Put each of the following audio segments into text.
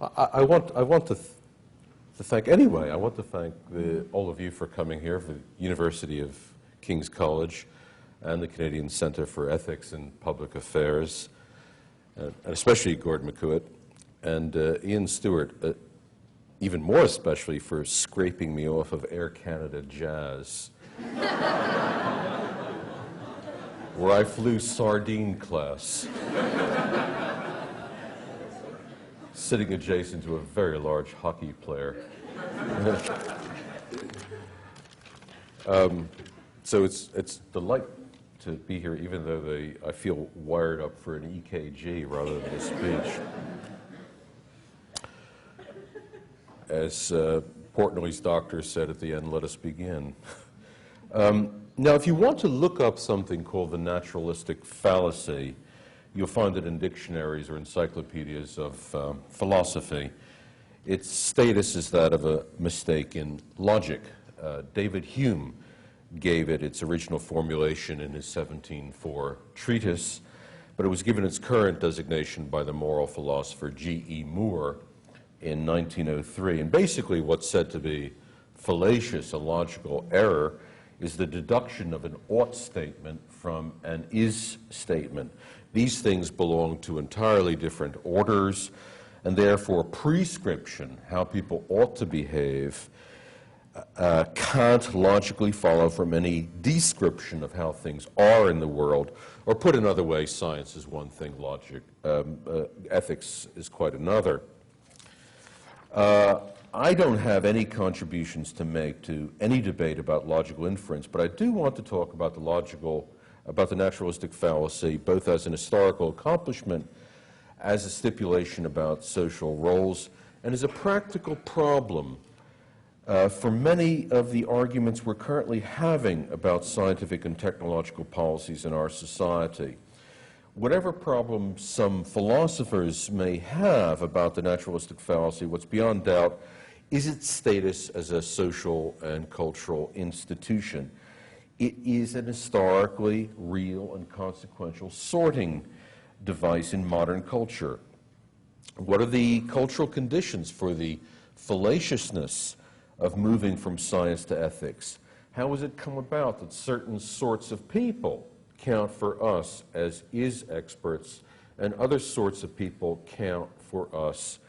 I want to thank, anyway, I want to thank all of you for coming here, for the University of King's College and the Canadian Centre for Ethics and Public Affairs, and especially Gordon McCuitt, and Ian Stewart, even more especially for scraping me off of Air Canada Jazz, where I flew sardine class, sitting adjacent to a very large hockey player. So it's a delight to be here, even though I feel wired up for an EKG rather than a speech. As Portnoy's doctor said at the end, let us begin. Now, if you want to look up something called the naturalistic fallacy, you'll find it in dictionaries or encyclopedias of philosophy. Its status is that of a mistake in logic. David Hume gave it its original formulation in his 1704 treatise, but it was given its current designation by the moral philosopher G.E. Moore in 1903. And basically what's said to be fallacious, a logical error, is the deduction of an ought statement from an is statement. These things belong to entirely different orders, and therefore prescription, how people ought to behave, can't logically follow from any description of how things are in the world. Or put another way, science is one thing, ethics is quite another. I don't have any contributions to make to any debate about logical inference, but I do want to talk about the naturalistic fallacy, both as an historical accomplishment, as a stipulation about social roles, and as a practical problem for many of the arguments we're currently having about scientific and technological policies in our society. Whatever problems some philosophers may have about the naturalistic fallacy, what's beyond doubt is its status as a social and cultural institution. It is an historically real and consequential sorting device in modern culture. What are the cultural conditions for the fallaciousness of moving from science to ethics? How has it come about that certain sorts of people count for us as is experts and other sorts of people count for us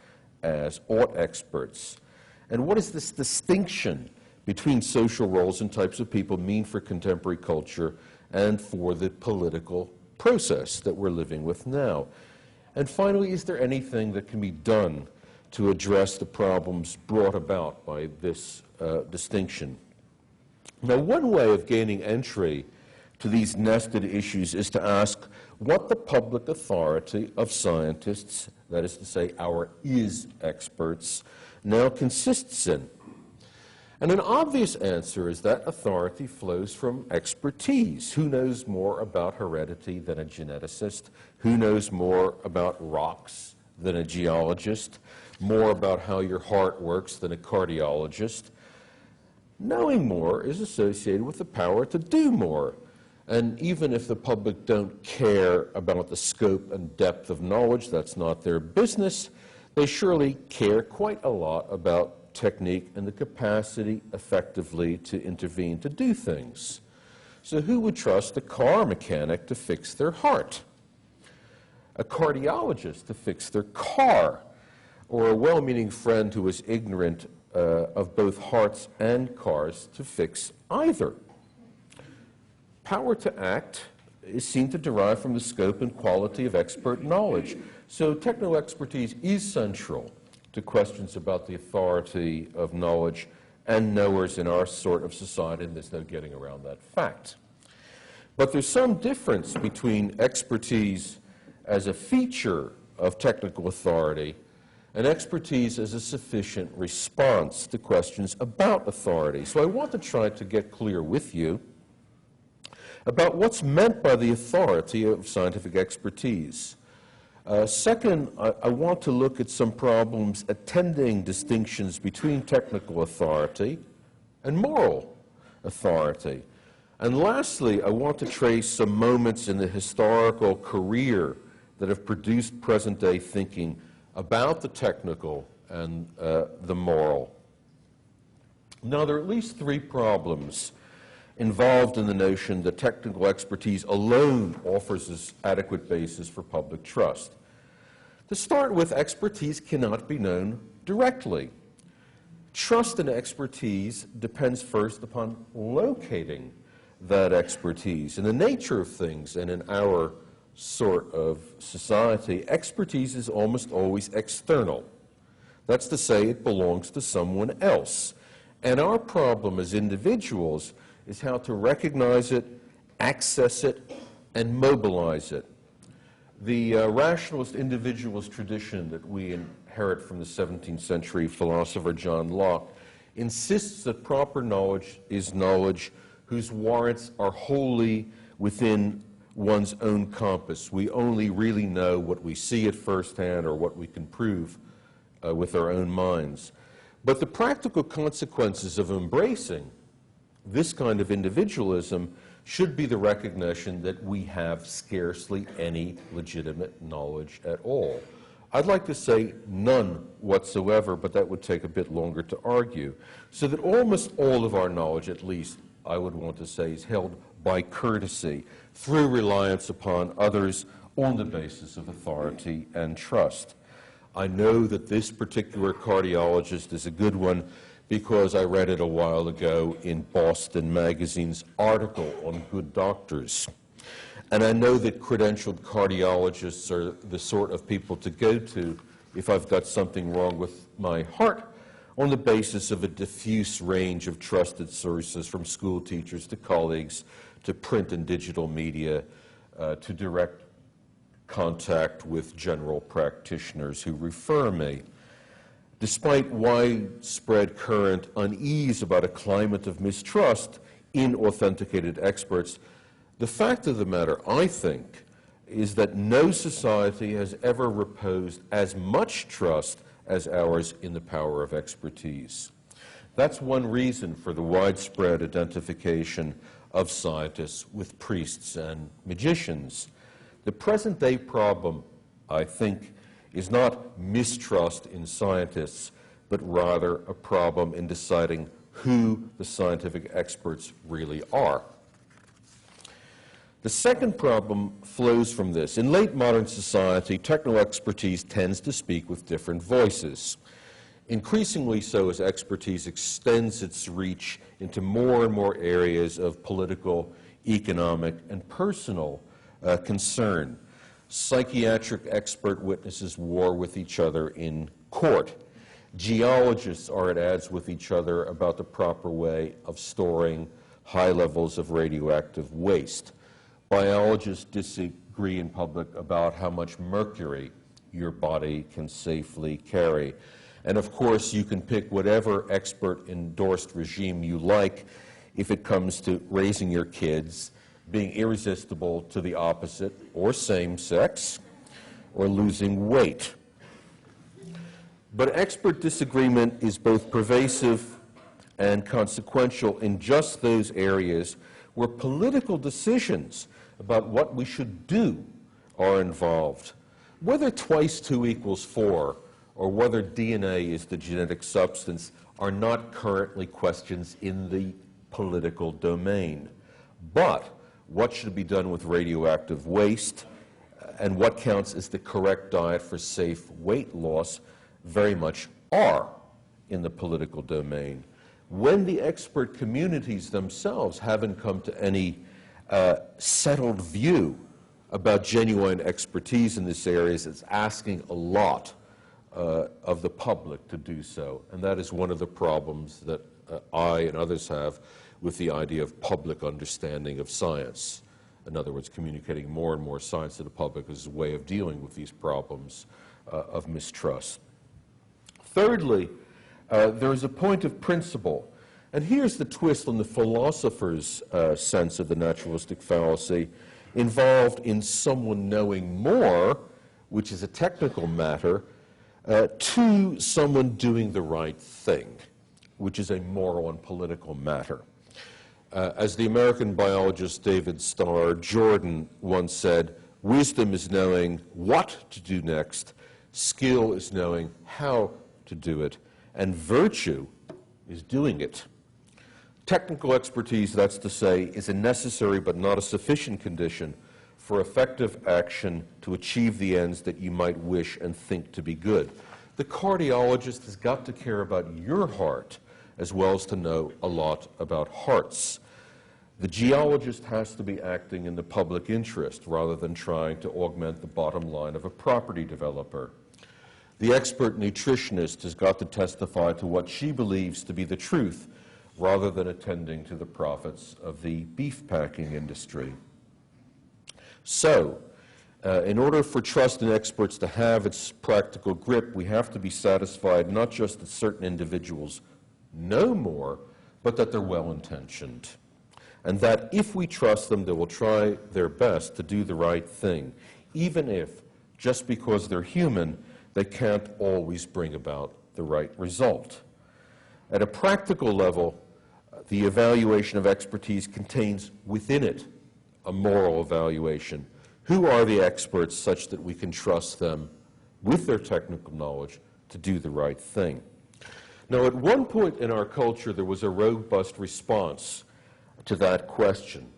as ought experts? And what does this distinction between social roles and types of people mean for contemporary culture and for the political process that we're living with now? And finally, is there anything that can be done to address the problems brought about by this distinction? Now, one way of gaining entry to these nested issues is to ask what the public authority of scientists, that is to say our is experts, now consists in. And an obvious answer is that authority flows from expertise. Who knows more about heredity than a geneticist? Who knows more about rocks than a geologist? More about how your heart works than a cardiologist? Knowing more is associated with the power to do more. And even if the public don't care about the scope and depth of knowledge, that's not their business, they surely care quite a lot about technique and the capacity effectively to intervene to do things. So who would trust a car mechanic to fix their heart? A cardiologist to fix their car? Or a well-meaning friend who is ignorant of both hearts and cars to fix either? Power to act is seen to derive from the scope and quality of expert knowledge. So techno-expertise is central to questions about the authority of knowledge and knowers in our sort of society, and there's no getting around that fact. But there's some difference between expertise as a feature of technical authority and expertise as a sufficient response to questions about authority. So I want to try to get clear with you about what's meant by the authority of scientific expertise. Second, I want to look at some problems attending distinctions between technical authority and moral authority. And lastly, I want to trace some moments in the historical career that have produced present-day thinking about the technical and the moral. Now, there are at least three problems involved in the notion that technical expertise alone offers us adequate basis for public trust. To start with, expertise cannot be known directly. Trust in expertise depends first upon locating that expertise. In the nature of things and in our sort of society, expertise is almost always external. That's to say, it belongs to someone else. And our problem as individuals is how to recognize it, access it, and mobilize it. The rationalist individualist tradition that we inherit from the 17th century philosopher John Locke insists that proper knowledge is knowledge whose warrants are wholly within one's own compass. We only really know what we see at first hand or what we can prove with our own minds. But the practical consequences of embracing this kind of individualism should be the recognition that we have scarcely any legitimate knowledge at all. I'd like to say none whatsoever, but that would take a bit longer to argue. So that almost all of our knowledge, at least I would want to say, is held by courtesy, through reliance upon others on the basis of authority and trust. I know that this particular cardiologist is a good one because I read it a while ago in Boston Magazine's article on good doctors. And I know that credentialed cardiologists are the sort of people to go to if I've got something wrong with my heart, on the basis of a diffuse range of trusted sources, from school teachers to colleagues to print and digital media to direct contact with general practitioners who refer me. Despite widespread current unease about a climate of mistrust in authenticated experts, the fact of the matter, I think, is that no society has ever reposed as much trust as ours in the power of expertise. That's one reason for the widespread identification of scientists with priests and magicians. The present-day problem, I think, is not mistrust in scientists, but rather a problem in deciding who the scientific experts really are. The second problem flows from this. In late modern society, technical expertise tends to speak with different voices. Increasingly so as expertise extends its reach into more and more areas of political, economic, and personal concern. Psychiatric expert witnesses war with each other in court. Geologists are at odds with each other about the proper way of storing high levels of radioactive waste. Biologists disagree in public about how much mercury your body can safely carry. And of course, you can pick whatever expert-endorsed regime you like if it comes to raising your kids, being irresistible to the opposite or same sex, or losing weight. But expert disagreement is both pervasive and consequential in just those areas where political decisions about what we should do are involved. Whether twice 2 equals 4 or whether DNA is the genetic substance are not currently questions in the political domain. But what should be done with radioactive waste and what counts as the correct diet for safe weight loss very much are in the political domain. When the expert communities themselves haven't come to any settled view about genuine expertise in this area, it's asking a lot of the public to do so. And that is one of the problems that I and others have with the idea of public understanding of science. In other words, communicating more and more science to the public as a way of dealing with these problems of mistrust. Thirdly, there is a point of principle. And here's the twist on the philosopher's sense of the naturalistic fallacy, involved in someone knowing more, which is a technical matter, to someone doing the right thing, which is a moral and political matter. As the American biologist David Starr Jordan once said, wisdom is knowing what to do next Skill is knowing how to do it, and virtue is doing it. Technical expertise, that's to say, is a necessary but not a sufficient condition for effective action to achieve the ends that you might wish and think to be good. The cardiologist has got to care about your heart as well as to know a lot about hearts. The geologist has to be acting in the public interest rather than trying to augment the bottom line of a property developer. The expert nutritionist has got to testify to what she believes to be the truth rather than attending to the profits of the beef packing industry. So, in order for trust in experts to have its practical grip, we have to be satisfied not just that certain individuals know more, but that they're well-intentioned. And that if we trust them, they will try their best to do the right thing, even if, just because they're human, they can't always bring about the right result. At a practical level, the evaluation of expertise contains within it a moral evaluation. Who are the experts such that we can trust them with their technical knowledge to do the right thing? Now, at one point in our culture, there was a robust response to that question.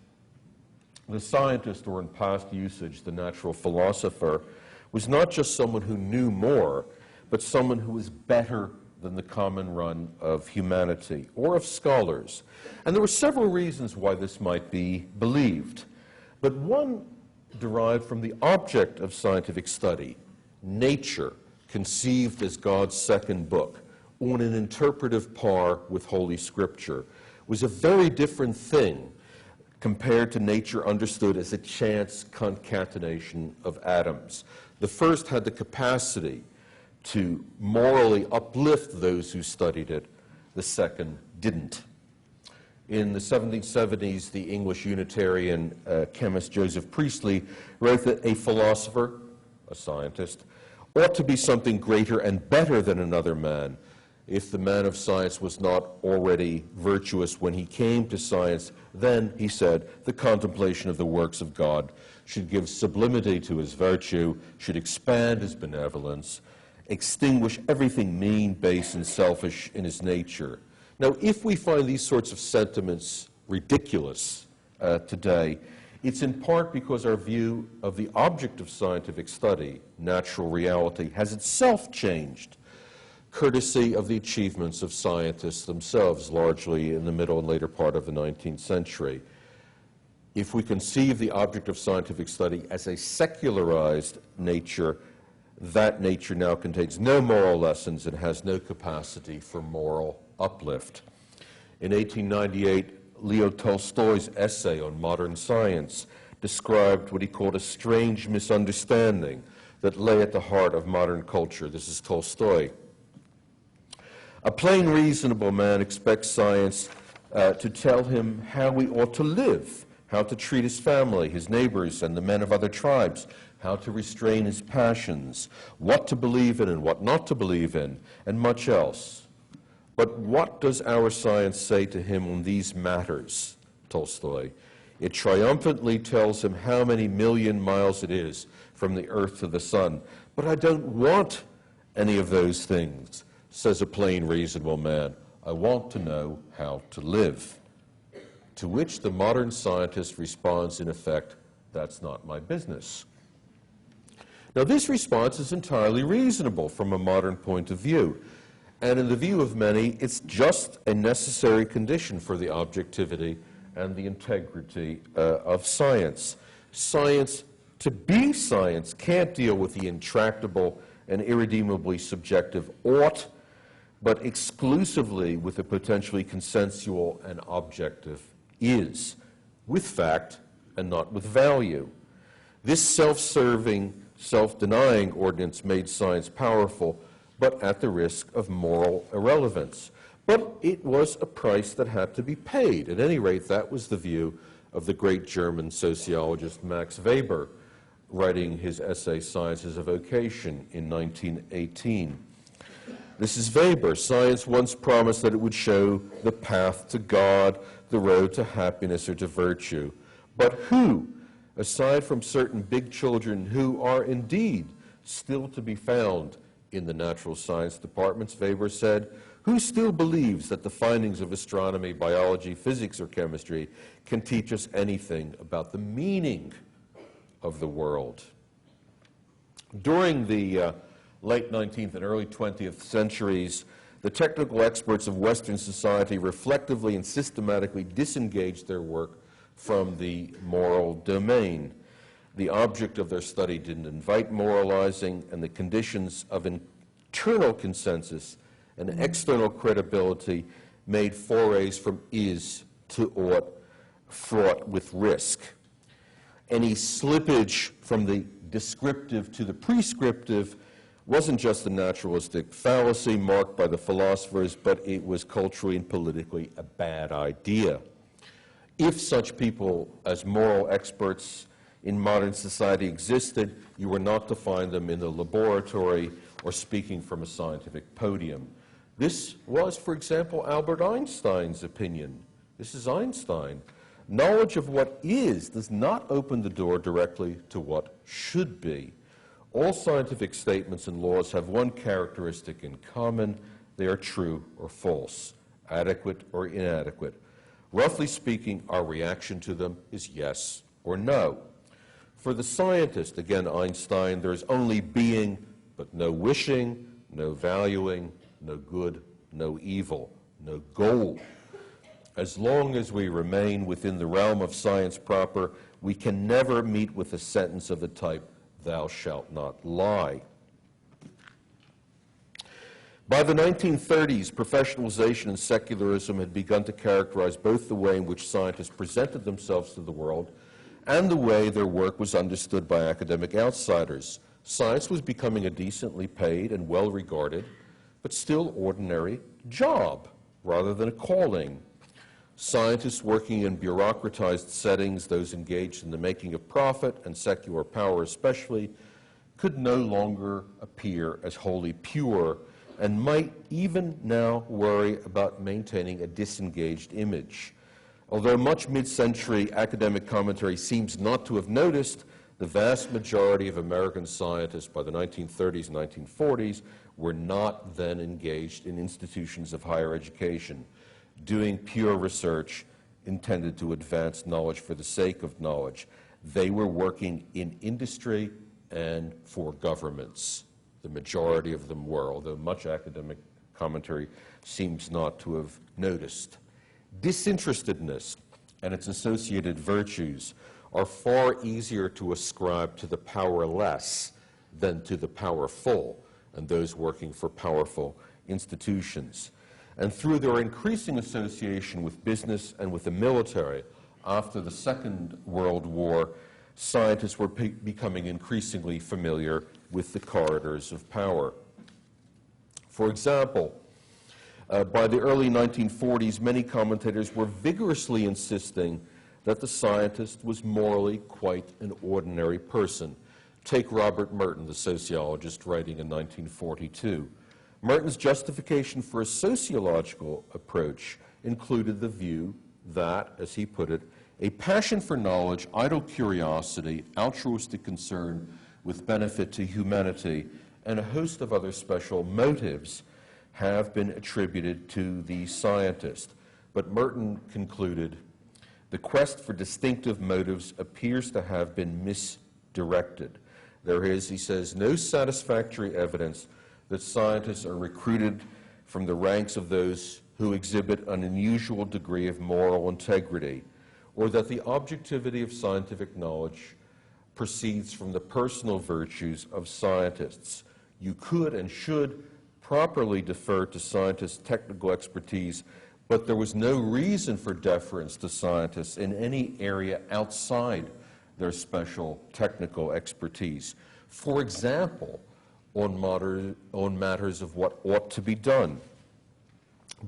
The scientist, or in past usage, the natural philosopher, was not just someone who knew more, but someone who was better than the common run of humanity or of scholars. And there were several reasons why this might be believed. But one derived from the object of scientific study, nature, conceived as God's second book, on an interpretive par with Holy Scripture, was a very different thing compared to nature understood as a chance concatenation of atoms. The first had the capacity to morally uplift those who studied it. The second didn't. In the 1770s, the English Unitarian chemist Joseph Priestley wrote that a philosopher, a scientist, ought to be something greater and better than another man. If the man of science was not already virtuous when he came to science, then, he said, the contemplation of the works of God should give sublimity to his virtue, should expand his benevolence, extinguish everything mean, base, and selfish in his nature. Now, if we find these sorts of sentiments ridiculous today, it's in part because our view of the object of scientific study, natural reality, has itself changed, courtesy of the achievements of scientists themselves, largely in the middle and later part of the 19th century. If we conceive the object of scientific study as a secularized nature, that nature now contains no moral lessons and has no capacity for moral uplift. In 1898, Leo Tolstoy's essay on modern science described what he called a strange misunderstanding that lay at the heart of modern culture. This is Tolstoy. A plain, reasonable man expects science to tell him how we ought to live, how to treat his family, his neighbors, and the men of other tribes, how to restrain his passions, what to believe in and what not to believe in, and much else. But what does our science say to him on these matters, Tolstoy? It triumphantly tells him how many million miles it is from the earth to the sun. But I don't want any of those things, says a plain, reasonable man. I want to know how to live. To which the modern scientist responds, in effect, that's not my business. Now, this response is entirely reasonable from a modern point of view. And in the view of many, it's just a necessary condition for the objectivity and the integrity of science. Science, to be science, can't deal with the intractable and irredeemably subjective ought, but exclusively with the potentially consensual and objective is, with fact and not with value. This self-serving, self-denying ordinance made science powerful, but at the risk of moral irrelevance. But it was a price that had to be paid. At any rate, that was the view of the great German sociologist Max Weber, writing his essay, Science as a Vocation, in 1918. This is Weber. Science once promised that it would show the path to God, the road to happiness or to virtue. But who, aside from certain big children who are indeed still to be found in the natural science departments. Weber said, "Who still believes that the findings of astronomy, biology, physics, or chemistry can teach us anything about the meaning of the world?" During the late 19th and early 20th centuries, the technical experts of Western society reflectively and systematically disengaged their work from the moral domain. The object of their study didn't invite moralizing, and the conditions of internal consensus and external credibility made forays from is to ought, fraught with risk. Any slippage from the descriptive to the prescriptive wasn't just a naturalistic fallacy marked by the philosophers, but it was culturally and politically a bad idea. If such people as moral experts in modern society existed, you were not to find them in the laboratory or speaking from a scientific podium. This was, for example, Albert Einstein's opinion. This is Einstein. Knowledge of what is does not open the door directly to what should be. All scientific statements and laws have one characteristic in common: they are true or false, adequate or inadequate. Roughly speaking, our reaction to them is yes or no. For the scientist, again Einstein, there is only being but no wishing, no valuing, no good, no evil, no goal. As long as we remain within the realm of science proper, we can never meet with a sentence of the type, "Thou shalt not lie." By the 1930s, professionalization and secularism had begun to characterize both the way in which scientists presented themselves to the world and the way their work was understood by academic outsiders. Science was becoming a decently paid and well-regarded, but still ordinary job rather than a calling. Scientists working in bureaucratized settings, those engaged in the making of profit and secular power especially, could no longer appear as wholly pure and might even now worry about maintaining a disengaged image. Although much mid-century academic commentary seems not to have noticed, the vast majority of American scientists by the 1930s and 1940s were not then engaged in institutions of higher education, doing pure research intended to advance knowledge for the sake of knowledge. They were working in industry and for governments. The majority of them were, although much academic commentary seems not to have noticed. Disinterestedness and its associated virtues are far easier to ascribe to the powerless than to the powerful and those working for powerful institutions. And through their increasing association with business and with the military after the Second World War, scientists were becoming increasingly familiar with the corridors of power. For example, by the early 1940s, many commentators were vigorously insisting that the scientist was morally quite an ordinary person. Take Robert Merton, the sociologist, writing in 1942. Merton's justification for a sociological approach included the view that, as he put it, a passion for knowledge, idle curiosity, altruistic concern with benefit to humanity, and a host of other special motives have been attributed to the scientist. But Merton concluded, the quest for distinctive motives appears to have been misdirected. There is, he says, no satisfactory evidence that scientists are recruited from the ranks of those who exhibit an unusual degree of moral integrity, or that the objectivity of scientific knowledge proceeds from the personal virtues of scientists. You could and should properly defer to scientists' technical expertise, but there was no reason for deference to scientists in any area outside their special technical expertise. For example, on matters of what ought to be done.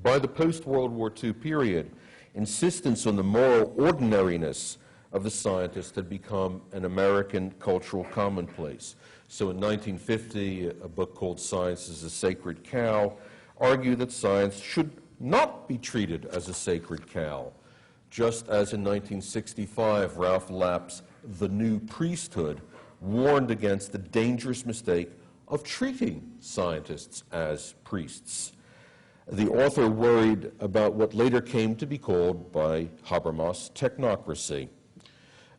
By the post-World War II period, insistence on the moral ordinariness of the scientist had become an American cultural commonplace. So in 1950, a book called Science is a Sacred Cow argued that science should not be treated as a sacred cow, just as in 1965, Ralph Lapp's The New Priesthood warned against the dangerous mistake of treating scientists as priests. The author worried about what later came to be called by Habermas technocracy,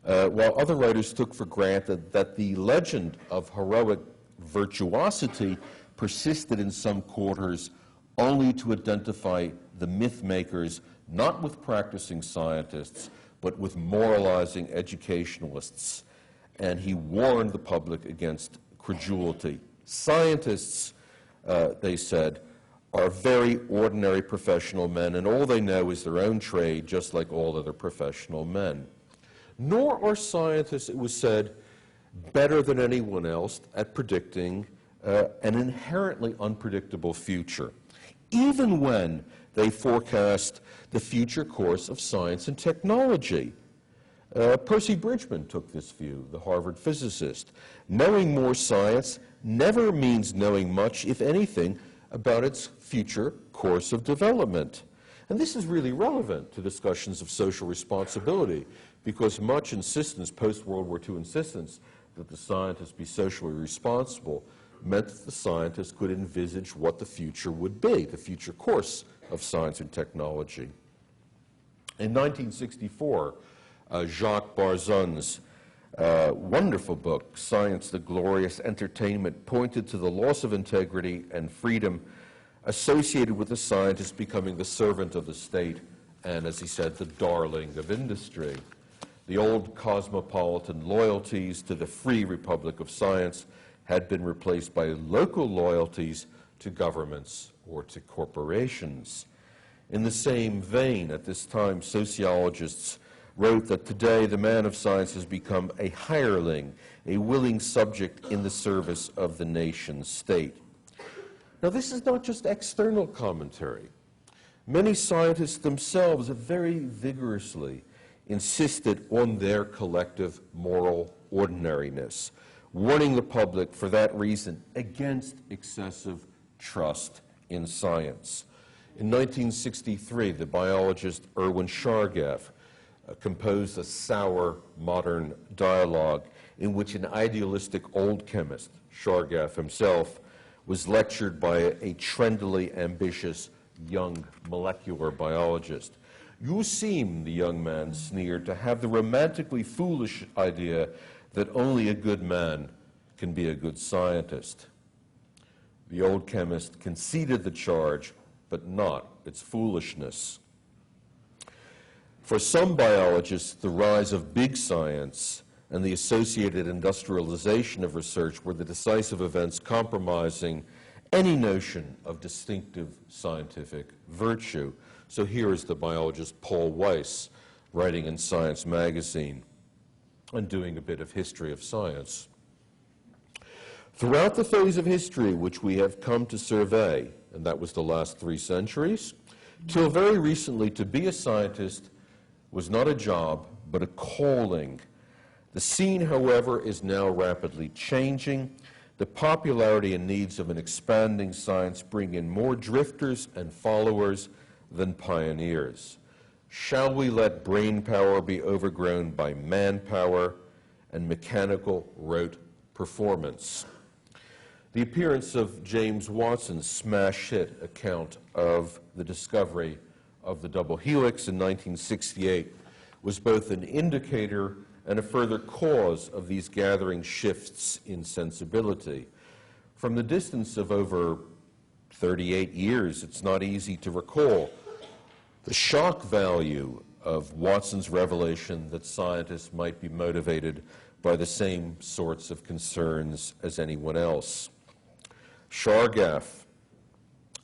while other writers took for granted that the legend of heroic virtuosity persisted in some quarters only to identify the myth makers not with practicing scientists, but with moralizing educationalists. And he warned the public against credulity. Scientists, they said, are very ordinary professional men, and all they know is their own trade, just like all other professional men. Nor are scientists, it was said, better than anyone else at predicting an inherently unpredictable future, even when they forecast the future course of science and technology. Percy Bridgman took this view, the Harvard physicist. Knowing more science never means knowing much, if anything, about its future course of development. And this is really relevant to discussions of social responsibility, because much insistence, post-World War II insistence, that the scientists be socially responsible meant that the scientists could envisage what the future would be, the future course of science and technology. In 1964, Jacques Barzun's wonderful book, Science, the Glorious Entertainment, pointed to the loss of integrity and freedom associated with the scientist becoming the servant of the state and, as he said, the darling of industry. The old cosmopolitan loyalties to the free republic of science had been replaced by local loyalties to governments or to corporations. In the same vein, at this time, sociologists wrote that today the man of science has become a hireling, a willing subject in the service of the nation state. Now, this is not just external commentary. Many scientists themselves have very vigorously insisted on their collective moral ordinariness, warning the public for that reason against excessive trust in science. In 1963, the biologist Erwin Chargaff composed a sour modern dialogue in which an idealistic old chemist, Chargaff himself, was lectured by a trendily ambitious young molecular biologist. "You seem," the young man sneered, "to have the romantically foolish idea that only a good man can be a good scientist." The old chemist conceded the charge, but not its foolishness. For some biologists, the rise of big science and the associated industrialization of research were the decisive events compromising any notion of distinctive scientific virtue. So here is the biologist Paul Weiss writing in Science magazine and doing a bit of history of science. Throughout the phase of history which we have come to survey, and that was the last 3 centuries, till very recently, to be a scientist was not a job, but a calling. The scene, however, is now rapidly changing. The popularity and needs of an expanding science bring in more drifters and followers than pioneers. Shall we let brain power be overgrown by manpower and mechanical rote performance? The appearance of James Watson's smash hit account of the discovery of the double helix in 1968 was both an indicator and a further cause of these gathering shifts in sensibility. From the distance of over 38 years, it's not easy to recall the shock value of Watson's revelation that scientists might be motivated by the same sorts of concerns as anyone else. Chargaff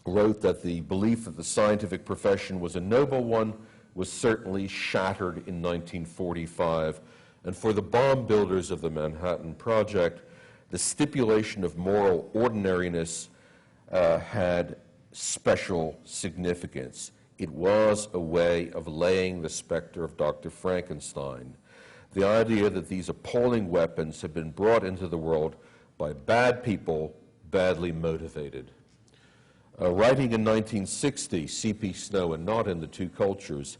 wrote that the belief that the scientific profession was a noble one was certainly shattered in 1945, and for the bomb builders of the Manhattan Project, the stipulation of moral ordinariness had special significance. It was a way of laying the specter of Dr. Frankenstein. The idea that these appalling weapons have been brought into the world by bad people, badly motivated. Writing in 1960, C.P. Snow and Not in the Two Cultures,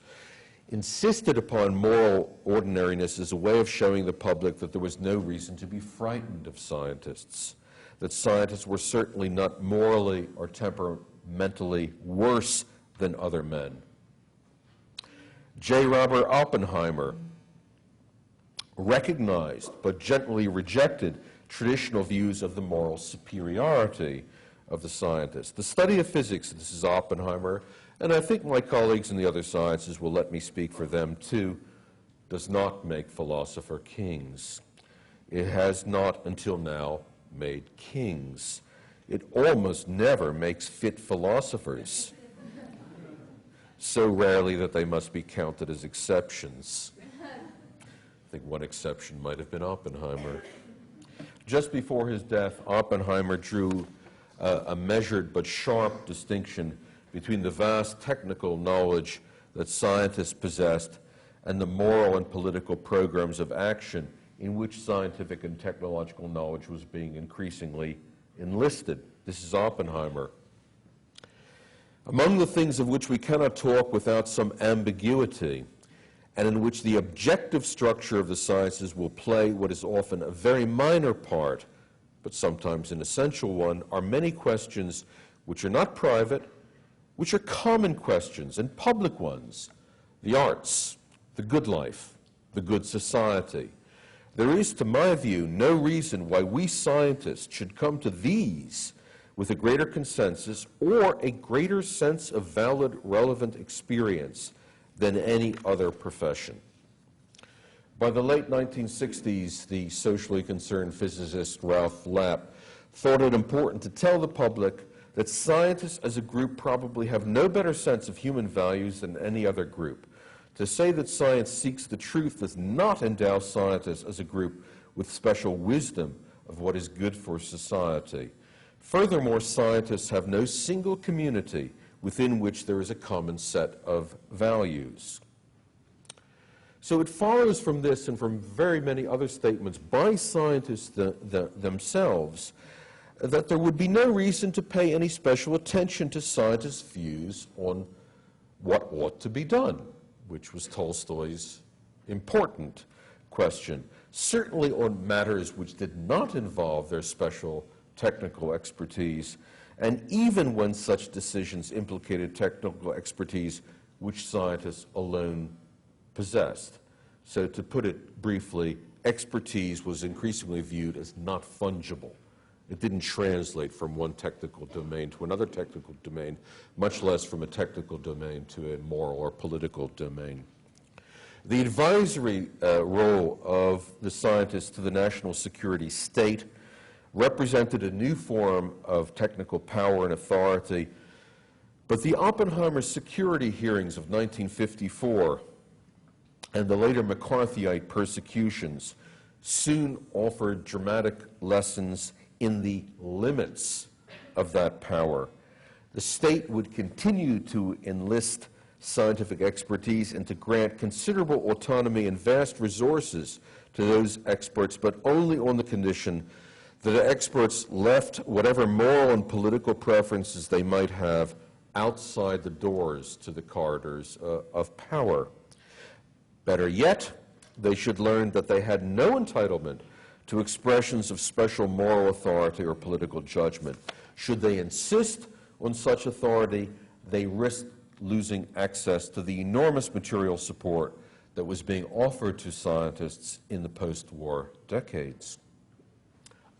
insisted upon moral ordinariness as a way of showing the public that there was no reason to be frightened of scientists, that scientists were certainly not morally or temperamentally worse than other men. J. Robert Oppenheimer recognized but gently rejected traditional views of the moral superiority of the scientist. The study of physics, this is Oppenheimer, and I think my colleagues in the other sciences will let me speak for them too, does not make philosopher kings. It has not until now made kings. It almost never makes fit philosophers, so rarely that they must be counted as exceptions. I think one exception might have been Oppenheimer. Just before his death, Oppenheimer drew a measured but sharp distinction between the vast technical knowledge that scientists possessed and the moral and political programs of action in which scientific and technological knowledge was being increasingly enlisted. This is Oppenheimer. Among the things of which we cannot talk without some ambiguity, and in which the objective structure of the sciences will play what is often a very minor part, but sometimes an essential one, are many questions which are not private, which are common questions and public ones: the arts, the good life, the good society. There is, to my view, no reason why we scientists should come to these with a greater consensus or a greater sense of valid, relevant experience than any other profession. By the late 1960s, the socially concerned physicist Ralph Lapp thought it important to tell the public that scientists as a group probably have no better sense of human values than any other group. To say that science seeks the truth does not endow scientists as a group with special wisdom of what is good for society. Furthermore, scientists have no single community within which there is a common set of values. So it follows from this and from very many other statements by scientists themselves that there would be no reason to pay any special attention to scientists' views on what ought to be done, which was Tolstoy's important question. Certainly on matters which did not involve their special technical expertise, and even when such decisions implicated technical expertise which scientists alone possessed. So to put it briefly, expertise was increasingly viewed as not fungible. It didn't translate from one technical domain to another technical domain, much less from a technical domain to a moral or political domain. The advisory role of the scientists to the national security state represented a new form of technical power and authority, but the Oppenheimer security hearings of 1954 and the later McCarthyite persecutions soon offered dramatic lessons in the limits of that power. The state would continue to enlist scientific expertise and to grant considerable autonomy and vast resources to those experts, but only on the condition that the experts left whatever moral and political preferences they might have outside the doors to the corridors of power. Better yet, they should learn that they had no entitlement to expressions of special moral authority or political judgment. Should they insist on such authority, they risked losing access to the enormous material support that was being offered to scientists in the post-war decades.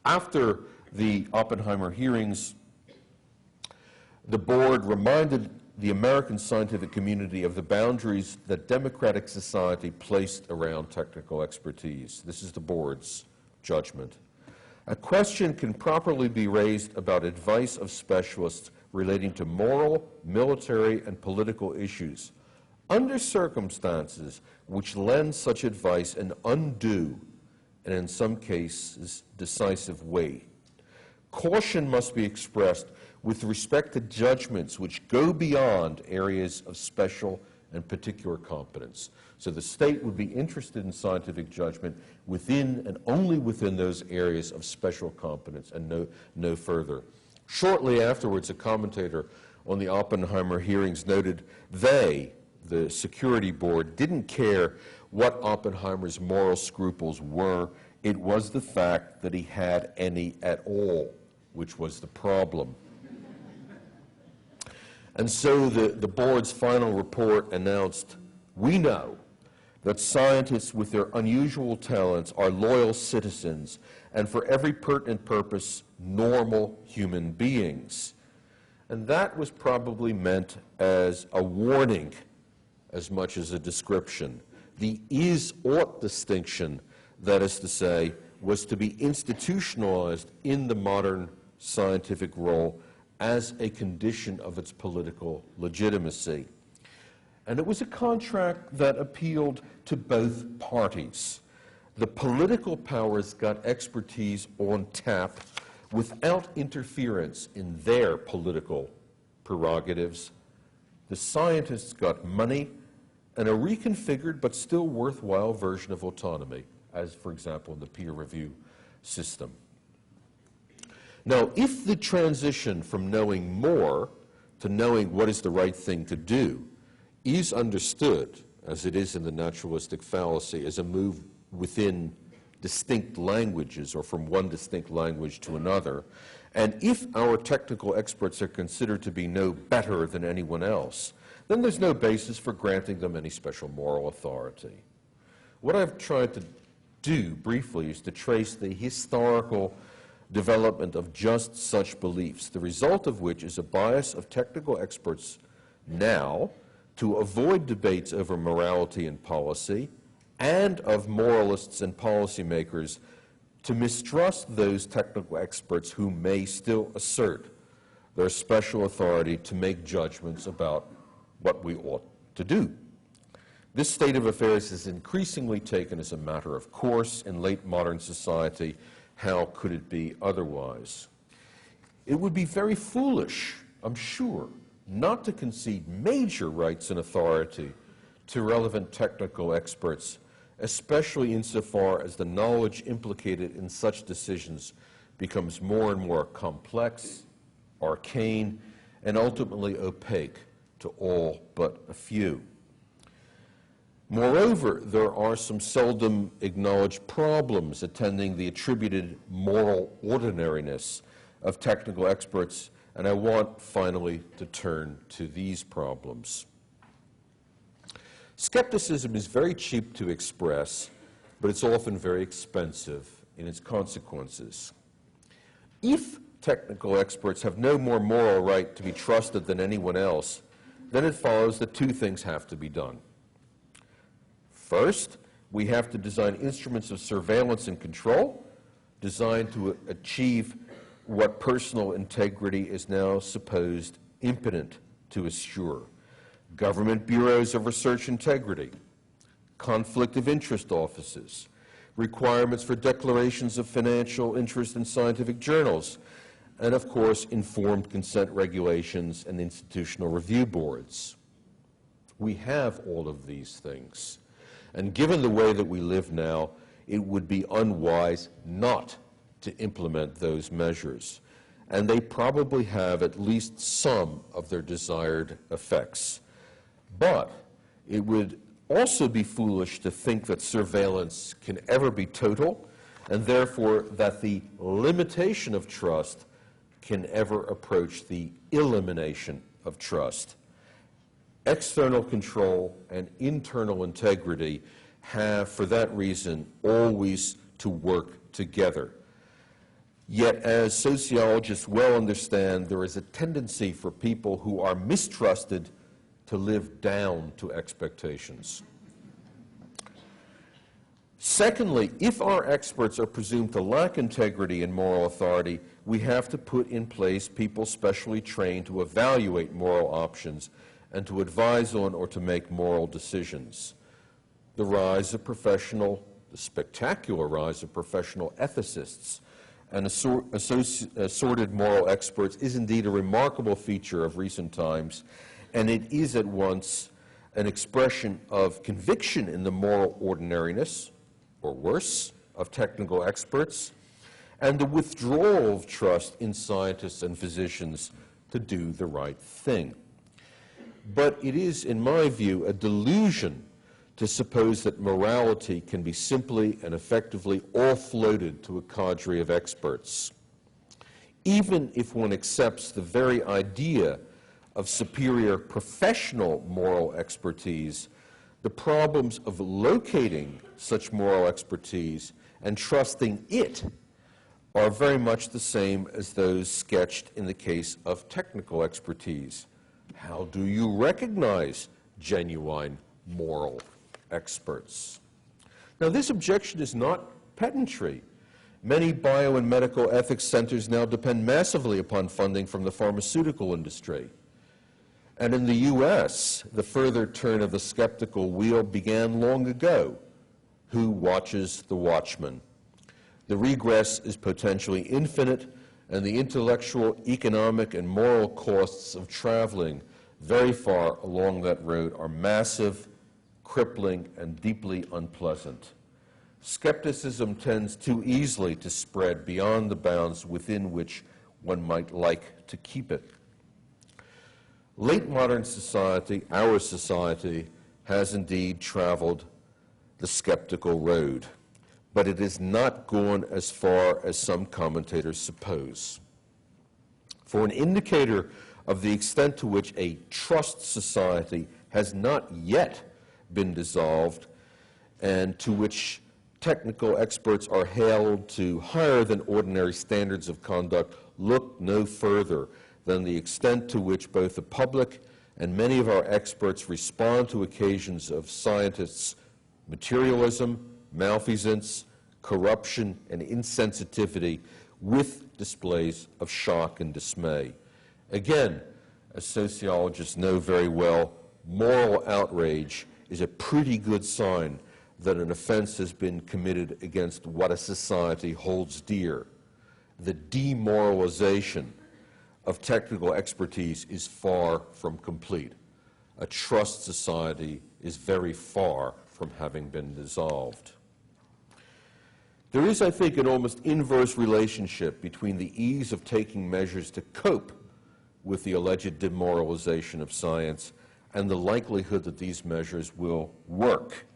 After the Oppenheimer hearings, the board reminded the American scientific community of the boundaries that democratic society placed around technical expertise. This is the board's judgment. A question can properly be raised about advice of specialists relating to moral, military, and political issues under circumstances which lend such advice an undue and in some cases decisive weight. Caution must be expressed with respect to judgments which go beyond areas of special and particular competence. So the state would be interested in scientific judgment within and only within those areas of special competence and no further. Shortly afterwards, a commentator on the Oppenheimer hearings noted, the the security board, didn't care what Oppenheimer's moral scruples were. It was the fact that he had any at all, which was the problem. And so the board's final report announced, "We know that scientists with their unusual talents are loyal citizens and for every pertinent purpose, normal human beings." And that was probably meant as a warning as much as a description. The is-ought distinction, that is to say, was to be institutionalized in the modern scientific role as a condition of its political legitimacy. And it was a contract that appealed to both parties. The political powers got expertise on tap without interference in their political prerogatives. The scientists got money and a reconfigured but still worthwhile version of autonomy, as, for example, in the peer review system. Now, if the transition from knowing more to knowing what is the right thing to do is understood, as it is in the naturalistic fallacy, as a move within distinct languages or from one distinct language to another, and if our technical experts are considered to be no better than anyone else, then there's no basis for granting them any special moral authority. What I've tried to do briefly is to trace the historical development of just such beliefs, the result of which is a bias of technical experts now to avoid debates over morality and policy, and of moralists and policymakers to mistrust those technical experts who may still assert their special authority to make judgments about what we ought to do. This state of affairs is increasingly taken as a matter of course in late modern society. How could it be otherwise? It would be very foolish, I'm sure, not to concede major rights and authority to relevant technical experts, especially insofar as the knowledge implicated in such decisions becomes more and more complex, arcane, and ultimately opaque to all but a few. Moreover, there are some seldom acknowledged problems attending the attributed moral ordinariness of technical experts, and I want finally to turn to these problems. Skepticism is very cheap to express, but it's often very expensive in its consequences. If technical experts have no more moral right to be trusted than anyone else, then it follows that two things have to be done. First, we have to design instruments of surveillance and control designed to achieve what personal integrity is now supposed impotent to assure. Government bureaus of research integrity, conflict of interest offices, requirements for declarations of financial interest in scientific journals, and of course, informed consent regulations and institutional review boards. We have all of these things. And given the way that we live now, it would be unwise not to implement those measures. And they probably have at least some of their desired effects. But it would also be foolish to think that surveillance can ever be total, and therefore that the limitation of trust can ever approach the elimination of trust. External control and internal integrity have, for that reason, always to work together. Yet, as sociologists well understand, there is a tendency for people who are mistrusted to live down to expectations. Secondly, if our experts are presumed to lack integrity and moral authority, we have to put in place people specially trained to evaluate moral options and to advise on or to make moral decisions. The spectacular rise of professional ethicists and assorted moral experts is indeed a remarkable feature of recent times, and it is at once an expression of conviction in the moral ordinariness, or worse, of technical experts, and the withdrawal of trust in scientists and physicians to do the right thing. But it is, in my view, a delusion to suppose that morality can be simply and effectively offloaded to a cadre of experts. Even if one accepts the very idea of superior professional moral expertise, the problems of locating such moral expertise and trusting it are very much the same as those sketched in the case of technical expertise. How do you recognize genuine moral experts? Now, this objection is not pedantry. Many bio and medical ethics centers now depend massively upon funding from the pharmaceutical industry. And in the U.S., the further turn of the skeptical wheel began long ago. Who watches the watchman? The regress is potentially infinite, and the intellectual, economic, and moral costs of traveling very far along that road are massive, crippling, and deeply unpleasant. Skepticism tends too easily to spread beyond the bounds within which one might like to keep it. Late modern society, our society, has indeed traveled the skeptical road, but it has not gone as far as some commentators suppose. For an indicator of the extent to which a trust society has not yet been dissolved and to which technical experts are held to higher than ordinary standards of conduct, look no further than the extent to which both the public and many of our experts respond to occasions of scientists' materialism, malfeasance, corruption, and insensitivity with displays of shock and dismay. Again, as sociologists know very well, moral outrage is a pretty good sign that an offense has been committed against what a society holds dear. The demoralization of technical expertise is far from complete. A trust society is very far from having been dissolved. There is, I think, an almost inverse relationship between the ease of taking measures to cope with the alleged demoralization of science and the likelihood that these measures will work.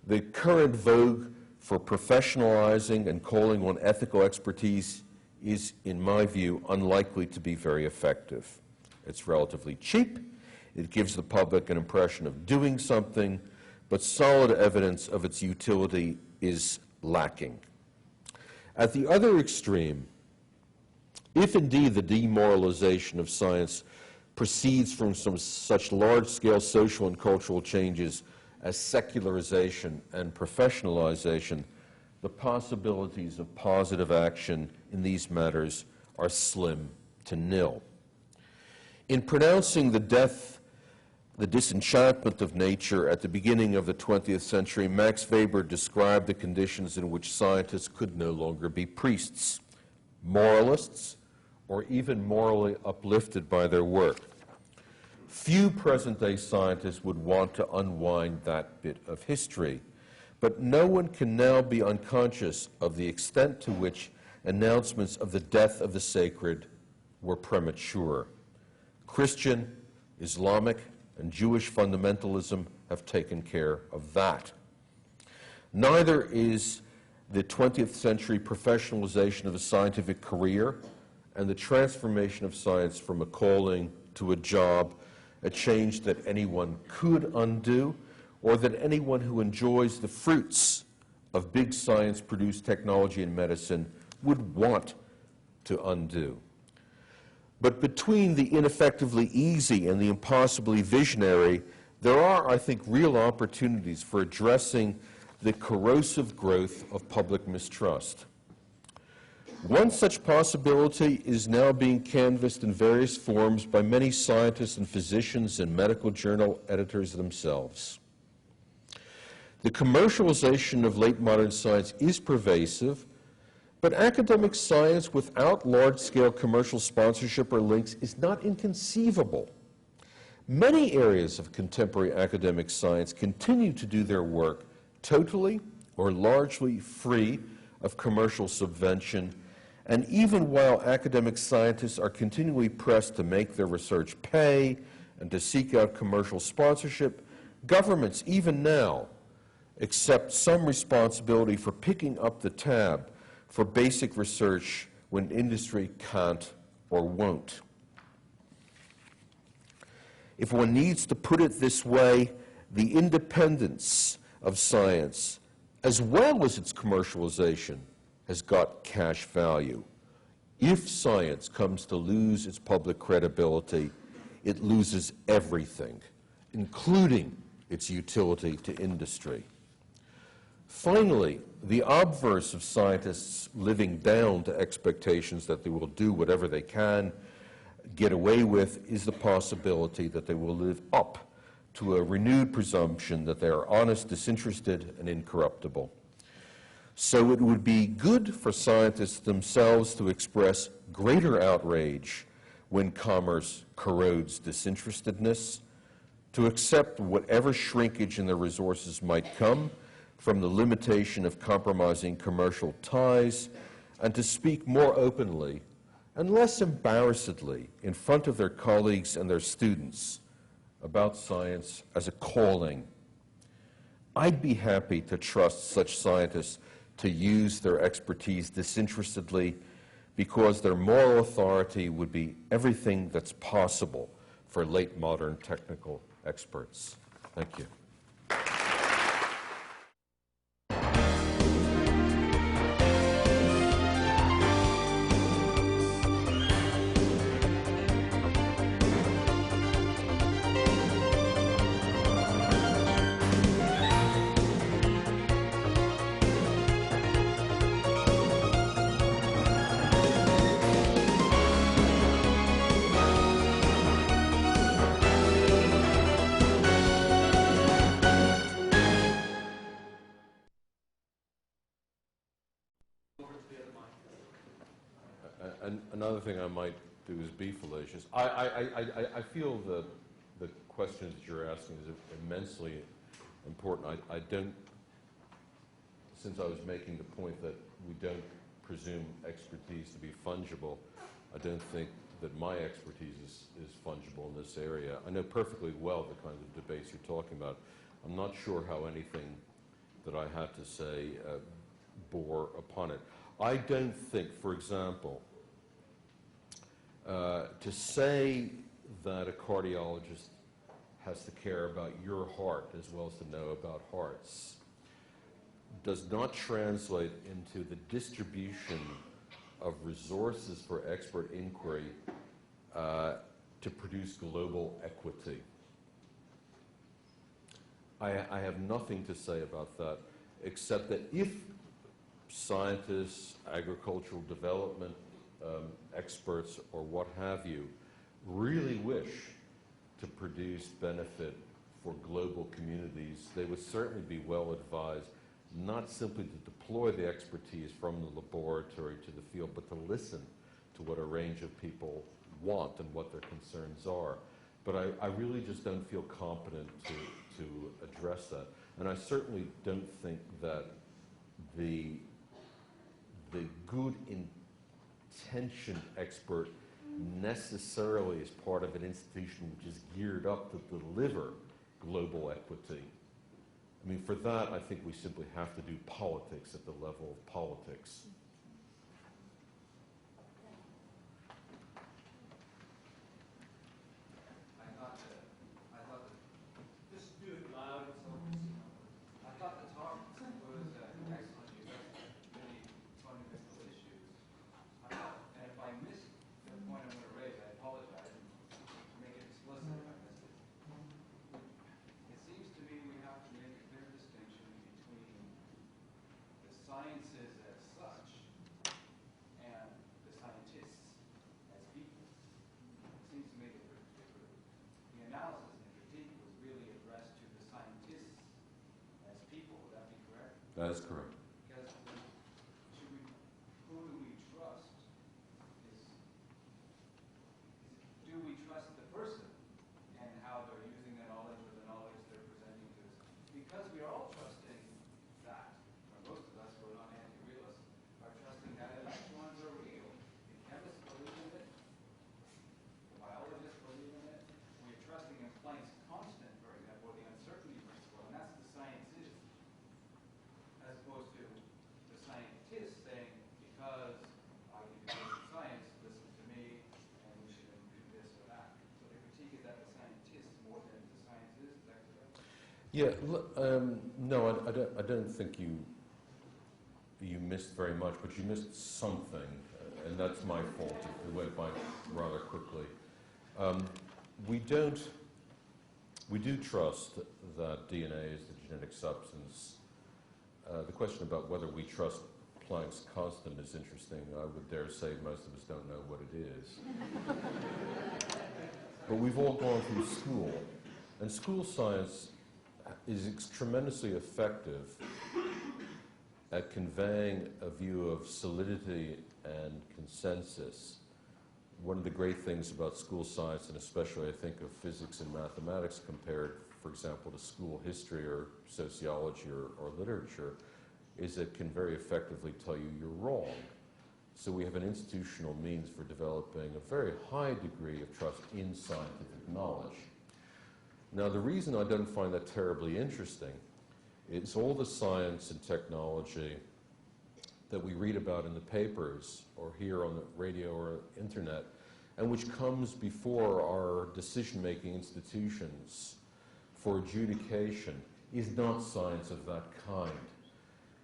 The current vogue for professionalizing and calling on ethical expertise is, in my view, unlikely to be very effective. It's relatively cheap, it gives the public an impression of doing something, but solid evidence of its utility is lacking. At the other extreme, if indeed the demoralization of science proceeds from some such large-scale social and cultural changes as secularization and professionalization, the possibilities of positive action in these matters are slim to nil. In pronouncing the disenchantment of nature at the beginning of the 20th century, Max Weber described the conditions in which scientists could no longer be priests, moralists, or even morally uplifted by their work. Few present-day scientists would want to unwind that bit of history, but no one can now be unconscious of the extent to which announcements of the death of the sacred were premature. Christian, Islamic, and Jewish fundamentalism have taken care of that. Neither is the 20th century professionalization of the scientific career and the transformation of science from a calling to a job a change that anyone could undo, or that anyone who enjoys the fruits of big science-produced technology and medicine would want to undo. But between the ineffectively easy and the impossibly visionary, there are, I think, real opportunities for addressing the corrosive growth of public mistrust. One such possibility is now being canvassed in various forms by many scientists and physicians and medical journal editors themselves. The commercialization of late modern science is pervasive, but academic science without large-scale commercial sponsorship or links is not inconceivable. Many areas of contemporary academic science continue to do their work totally or largely free of commercial subvention, and even while academic scientists are continually pressed to make their research pay and to seek out commercial sponsorship, governments, even now, accept some responsibility for picking up the tab for basic research when industry can't or won't. If one needs to put it this way, the independence of science, as well as its commercialization, has got cash value. If science comes to lose its public credibility, it loses everything, including its utility to industry. Finally, the obverse of scientists living down to expectations that they will do whatever they can get away with is the possibility that they will live up to a renewed presumption that they are honest, disinterested, and incorruptible. So it would be good for scientists themselves to express greater outrage when commerce corrodes disinterestedness, to accept whatever shrinkage in their resources might come from the limitation of compromising commercial ties, and to speak more openly and less embarrassedly in front of their colleagues and their students about science as a calling. I'd be happy to trust such scientists to use their expertise disinterestedly, because their moral authority would be everything that's possible for late modern technical experts. Thank you. Another thing I might do is be fallacious. I feel the questions that you're asking is immensely important. I don't, since I was making the point that we don't presume expertise to be fungible, I don't think that my expertise is fungible in this area. I know perfectly well the kinds of debates you're talking about. I'm not sure how anything that I had to say bore upon it. I don't think, for example, to say that a cardiologist has to care about your heart as well as to know about hearts does not translate into the distribution of resources for expert inquiry to produce global equity. I have nothing to say about that, except that if scientists, agricultural development experts, or what have you, really wish to produce benefit for global communities, they would certainly be well advised not simply to deploy the expertise from the laboratory to the field, but to listen to what a range of people want and what their concerns are. But I really just don't feel competent to address that. And I certainly don't think that the good intentioned expert necessarily is part of an institution which is geared up to deliver global equity. I mean, for that, I think we simply have to do politics at the level of politics. Sciences as such and the scientists as people. It seems to make it very different. The analysis and critique was really addressed to the scientists as people. Would that be correct? That is correct. Because who do we trust? Do we trust the person and how they're using the knowledge or the knowledge they're presenting to us? Because we are all trusting that. Most of us who are not anti-realists are trusting that electrons are real. The chemists believe in it. The biologists believe in it. We're trusting Yeah, no, I don't think you missed very much, but you missed something, and that's my fault. It went by rather quickly. Um, we do trust that DNA is the genetic substance. The question about whether we trust Planck's constant is interesting. I would dare say most of us don't know what it is. But we've all gone through school, and school science is tremendously effective at conveying a view of solidity and consensus. One of the great things about school science, and especially I think of physics and mathematics compared, for example, to school history or sociology or literature, is it can very effectively tell you you're wrong. So we have an institutional means for developing a very high degree of trust in scientific knowledge. Now, the reason I don't find that terribly interesting is all the science and technology that we read about in the papers or hear on the radio or internet, and which comes before our decision-making institutions for adjudication, is not science of that kind.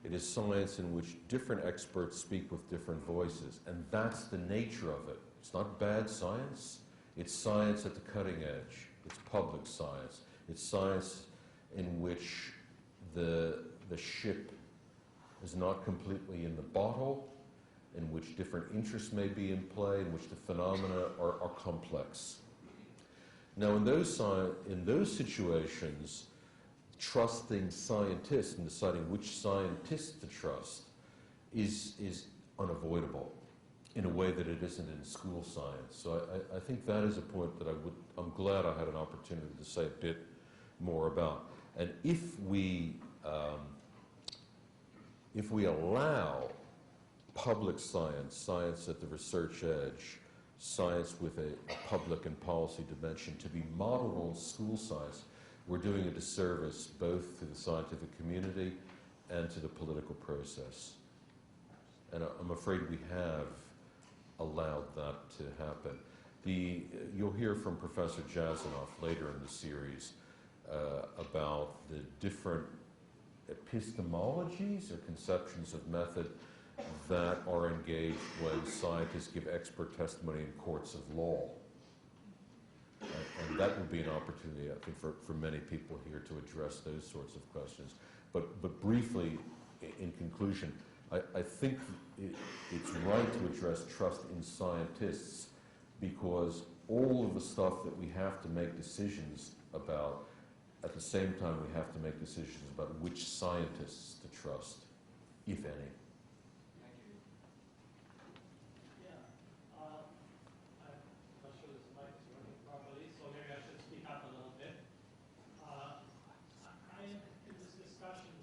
It is science in which different experts speak with different voices, and that's the nature of it. It's not bad science. It's science at the cutting edge. It's public science. It's science in which the ship is not completely in the bottle, in which different interests may be in play, in which the phenomena are complex. Now, in those situations, trusting scientists and deciding which scientists to trust is unavoidable in a way that it isn't in school science. So I think that is a point that I'm glad I had an opportunity to say a bit more about. And if we allow public science, science at the research edge, science with a public and policy dimension to be modeled on school science, we're doing a disservice both to the scientific community and to the political process. And I'm afraid we have allowed that to happen. You'll hear from Professor Jasanoff later in the series about the different epistemologies or conceptions of method that are engaged when scientists give expert testimony in courts of law. And that will be an opportunity, I think, for many people here to address those sorts of questions. But briefly, in conclusion, I think it's right to address trust in scientists because all of the stuff that we have to make decisions about, at the same time we have to make decisions about which scientists to trust, if any. Thank you. Yeah. I'm not sure this mic is working properly, so maybe I should speak up a little bit. I am in this discussion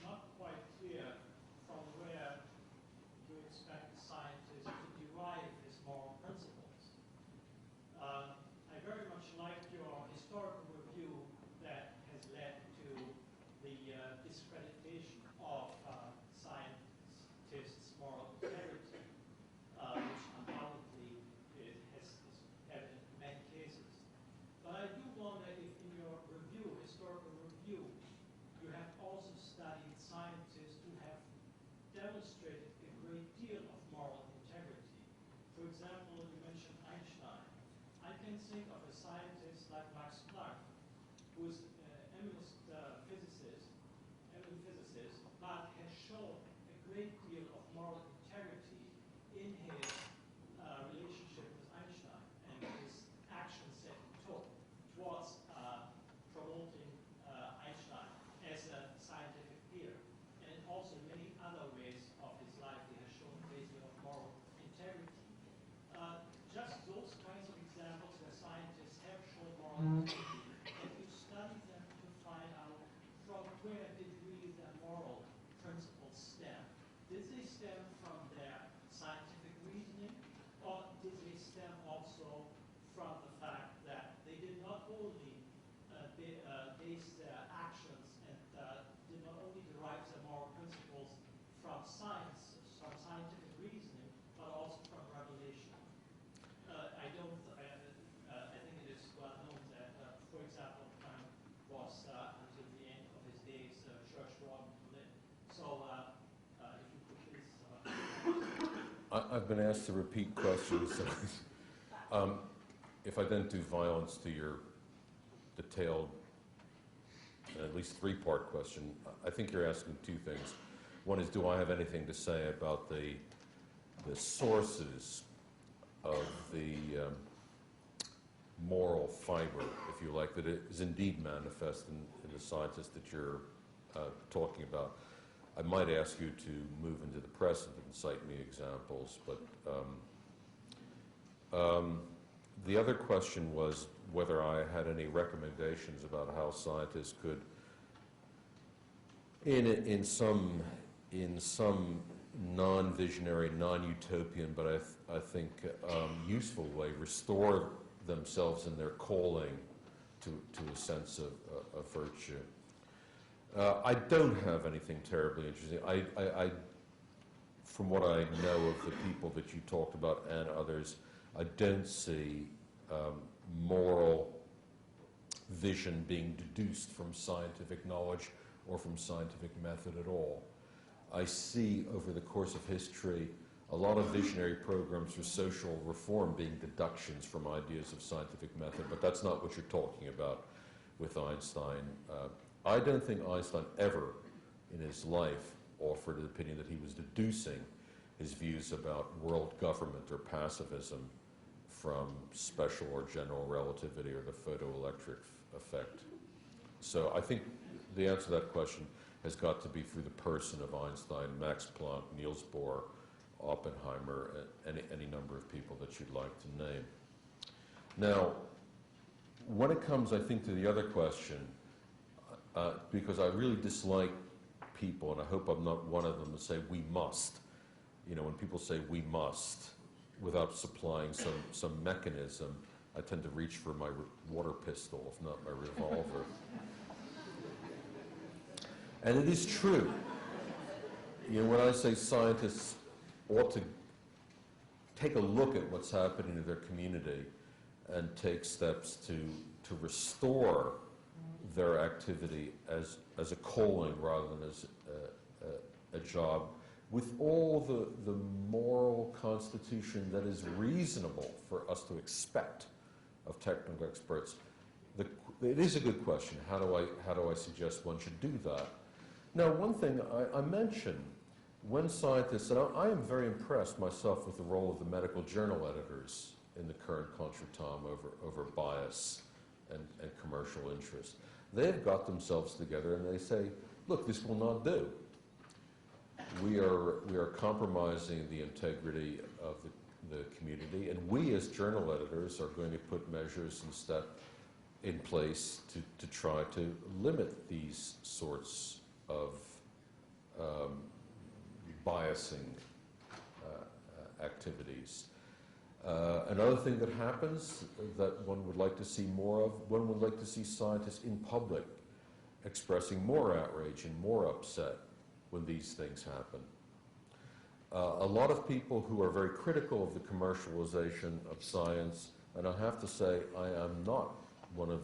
not quite clear from where you expect scientists to derive his moral principles. I very much liked your historical review that has led to the discreditation of scientists' moral integrity, which undoubtedly is evident in many cases. But I do wonder if in your review, historical review, you have also studied scientists who have demonstrated a great deal of moral integrity. For example, you mentioned Einstein. I can think of a scientist like Max Planck, who is an eminent physicist, but has shown a great deal of moral integrity in his relationship with Einstein and his actions that he took towards promoting Einstein as a scientific peer. And also in many other ways of his life, he has shown a great deal of moral integrity. Just those kinds of examples where scientists have shown moral integrity, and you study them to find out from where did really their moral principles stem. Did they stem from their scientific reasoning, or did they stem also from the fact that they did not only base their actions and did not only derive their moral principles from science, from scientific reasoning, but also from revelation? I think it is well known that I've been asked to repeat questions. If I then do violence to your detailed, at least three-part question, I think you're asking two things. One is, do I have anything to say about the sources of the moral fiber, if you like, that is indeed manifest in the scientists that you're talking about? I might ask you to move into the present and cite me examples, but the other question was whether I had any recommendations about how scientists could, in some non-visionary, non-utopian, but I think useful way, restore themselves in their calling to a sense of virtue. I don't have anything terribly interesting. I, from what I know of the people that you talked about and others, I don't see moral vision being deduced from scientific knowledge or from scientific method at all. I see over the course of history a lot of visionary programs for social reform being deductions from ideas of scientific method, but that's not what you're talking about with Einstein. I don't think Einstein ever in his life offered an opinion that he was deducing his views about world government or pacifism from special or general relativity or the photoelectric effect. So I think the answer to that question has got to be through the person of Einstein, Max Planck, Niels Bohr, Oppenheimer, any number of people that you'd like to name. Now, when it comes, I think, to the other question, because I really dislike people, and I hope I'm not one of them, to say we must. You know, when people say we must, without supplying some mechanism, I tend to reach for my water pistol, if not my revolver. And it is true. You know, when I say scientists ought to take a look at what's happening in their community and take steps to restore their activity as a calling rather than as a job, with all the moral constitution that is reasonable for us to expect of technical experts. It is a good question. How do I suggest one should do that? Now, one thing I mentioned, when scientists, and I am very impressed myself with the role of the medical journal editors in the current contretemps over bias and commercial interest. They've got themselves together and they say, look, this will not do. We are compromising the integrity of the community, and we as journal editors are going to put measures in place to try to limit these sorts of biasing activities. Another thing that happens that one would like to see more of, one would like to see scientists in public expressing more outrage and more upset when these things happen. A lot of people who are very critical of the commercialization of science, and I have to say I am not one of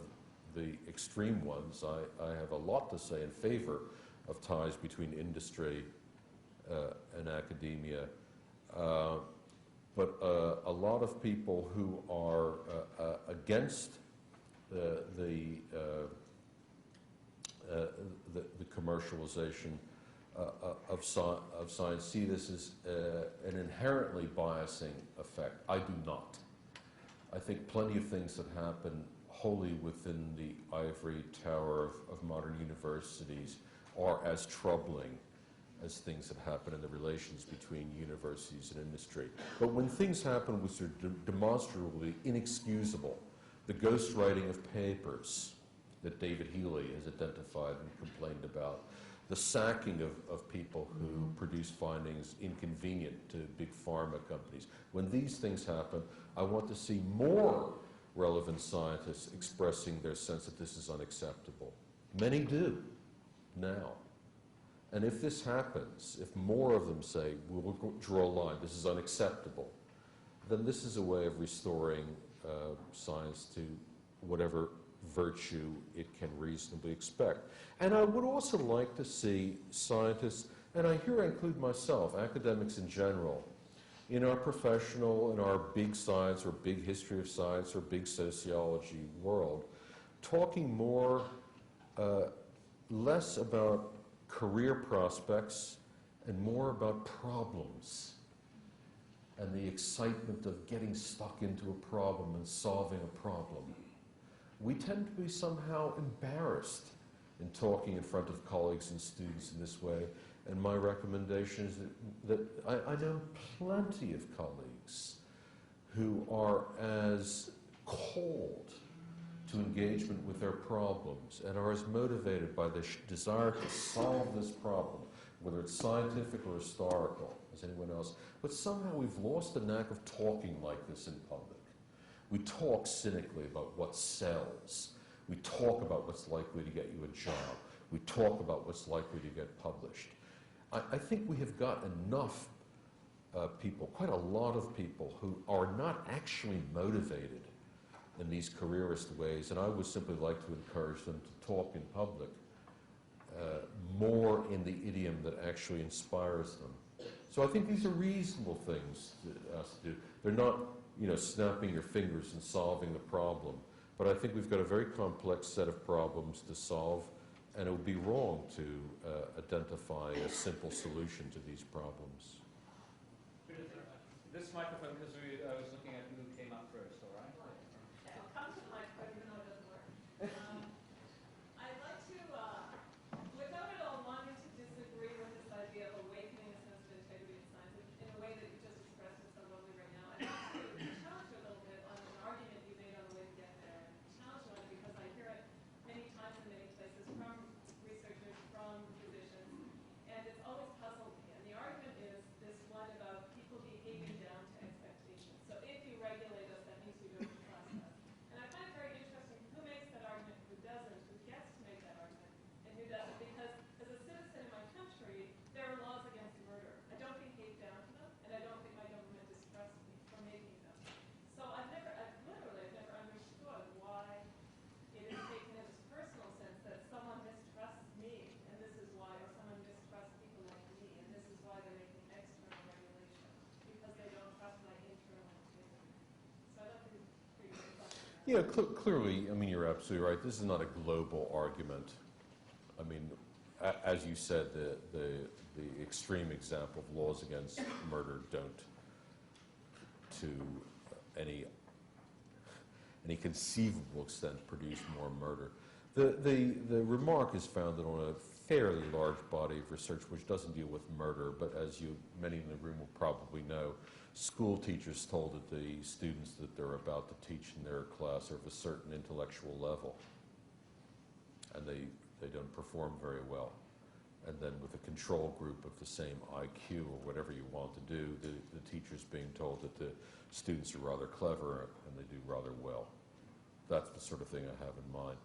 the extreme ones. I have a lot to say in favor of ties between industry and academia. But a lot of people who are against the commercialization of science see this as an inherently biasing effect. I do not. I think plenty of things that happen wholly within the ivory tower of modern universities are as troubling as things that happen in the relations between universities and industry. But when things happen which are demonstrably inexcusable, the ghostwriting of papers that David Healy has identified and complained about, the sacking of people who produce findings inconvenient to big pharma companies, when these things happen, I want to see more relevant scientists expressing their sense that this is unacceptable. Many do now. And if this happens, if more of them say, we'll draw a line, this is unacceptable, then this is a way of restoring science to whatever virtue it can reasonably expect. And I would also like to see scientists, and here I include myself, academics in general, in our professional, in our big science or big history of science or big sociology world, talking more, less about career prospects and more about problems and the excitement of getting stuck into a problem and solving a problem. We tend to be somehow embarrassed in talking in front of colleagues and students in this way, and my recommendation is that I know plenty of colleagues who are as cold to engagement with their problems and are as motivated by the desire to solve this problem, whether it's scientific or historical, as anyone else. But somehow we've lost the knack of talking like this in public. We talk cynically about what sells. We talk about what's likely to get you a job. We talk about what's likely to get published. I think we have got enough people, quite a lot of people, who are not actually motivated in these careerist ways, and I would simply like to encourage them to talk in public more in the idiom that actually inspires them. So I think these are reasonable things to us to do. They're not, snapping your fingers and solving the problem, but I think we've got a very complex set of problems to solve, and it would be wrong to identify a simple solution to these problems. This microphone, because I was looking at who came up first, all right? I'll come to the microphone even though it doesn't work. I'd like to, without at all wanting to disagree with this idea of awakening a sense of integrity in science in a way that you just expressed it so lovely right now, I'd like to challenge you a little bit on an argument you made on the way to get there. And challenge you on it because I hear it many times in many places from researchers, from physicians, and it's always puzzled me. And the argument is this one about people behaving down to expectations. So if you regulate us, that means you don't trust us. And I find it very interesting who makes that argument, who doesn't, who gets to make that argument, and who doesn't. Because as a citizen in my country, there are laws against murder. I don't behave down to them, and I don't think my government distrusts me for making them. So I've never understood why it is taken in this personal sense that someone mistrusts me, and this is why, or someone mistrusts people like me, and this is why they're making external regulation, because they don't trust my internal integrity. So I'd like to hear your thoughts on that. Yeah, clearly, you're absolutely right. This is not a global argument. As you said, the extreme example of laws against murder don't, to any conceivable extent, produce more murder. The remark is founded on a fairly large body of research which doesn't deal with murder, but as many in the room will probably know, school teachers told that the students that they're about to teach in their class are of a certain intellectual level, and they don't perform very well. And then with a control group of the same IQ or whatever you want to do, the teacher's being told that the students are rather clever and they do rather well. That's the sort of thing I have in mind.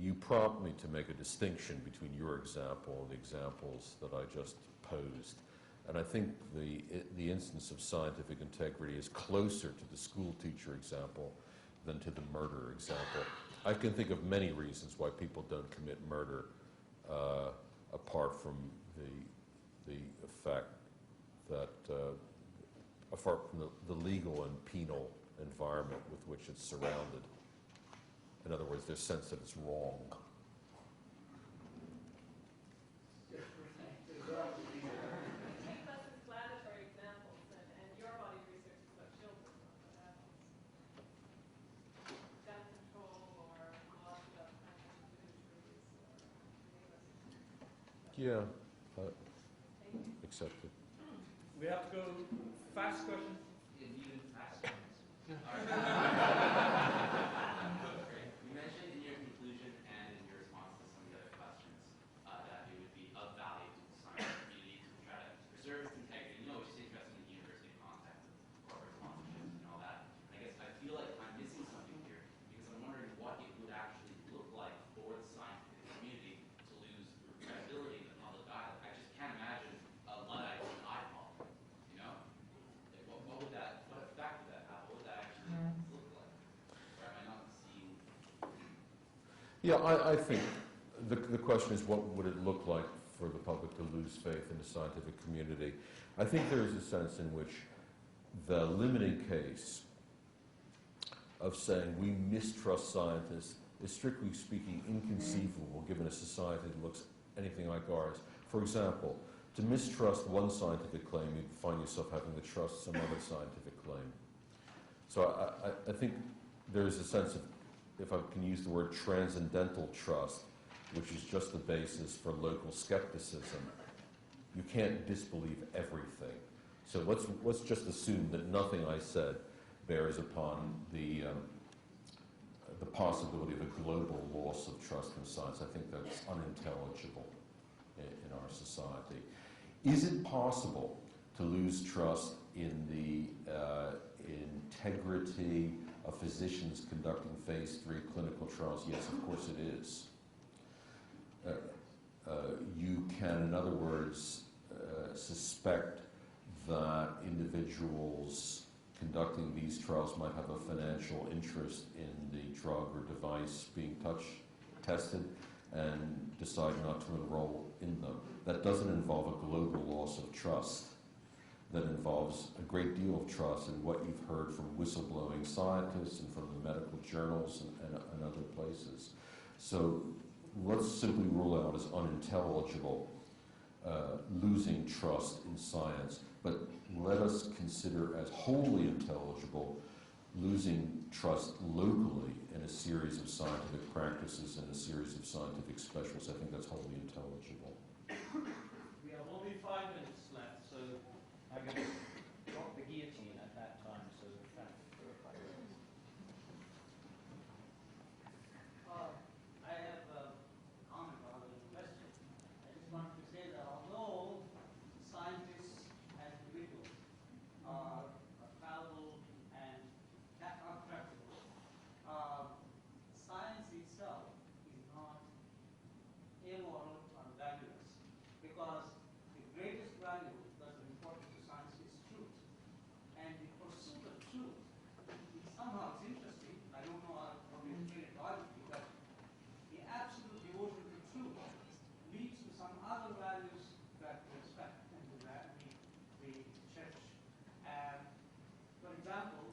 You prompt me to make a distinction between your example and the examples that I just posed. And I think the instance of scientific integrity is closer to the school teacher example than to the murder example. I can think of many reasons why people don't commit murder, apart from the fact that, apart from the legal and penal environment with which it's surrounded. In other words, their sense that it's wrong. Take less explanatory examples, and your body of research is about children, not about adults. Gun control or laws about Yeah, accepted. We have to go fast questions. Even fast ones. You mentioned in your conclusion and in your response to some of the other questions that it would be of value to the science community to try to preserve its integrity. Which is interesting in the university context of corporate sponsorships and all that. I guess I feel like I'm missing something here because I'm wondering what it would actually look like for the scientific community to lose credibility in the public eye. I just can't imagine a Luddite with an eyeball. Like what would that? What effect would that have? What would that actually look like? Or am I not seeing? Yeah, I think the question is what would it look like for the public to lose faith in the scientific community. I think there is a sense in which the limiting case of saying we mistrust scientists is, strictly speaking, inconceivable given a society that looks anything like ours. For example, to mistrust one scientific claim, you find yourself having to trust some other scientific claim. So I think there's a sense of, if I can use the word, transcendental trust, which is just the basis for local skepticism. You can't disbelieve everything. So let's just assume that nothing I said bears upon the possibility of a global loss of trust in science. I think that's unintelligible in our society. Is it possible to lose trust in the integrity of physicians conducting phase 3 clinical trials? Yes, of course it is. You can, in other words, suspect that individuals conducting these trials might have a financial interest in the drug or device being tested and decide not to enroll in them. That doesn't involve a global loss of trust. That involves a great deal of trust in what you've heard from whistleblowing scientists and from the medical journals and other places. So let's simply rule out as unintelligible losing trust in science, but let us consider as wholly intelligible losing trust locally in a series of scientific practices and a series of scientific specialists. I think that's wholly intelligible. We have only 5 minutes left, so I'm going to drop the guillotine at that time, so thank you for a few minutes. I have a comment rather than a question. I just wanted to say that although scientists as individuals are fallible and uncorrectable, science itself is not amoral or valueless, because the greatest value that's important to science is truth. And the pursuit of truth is somehow, it's interesting, I don't know how to explain it logically, but the absolute devotion to truth leads to some other values that we respect and that we cherish. For example,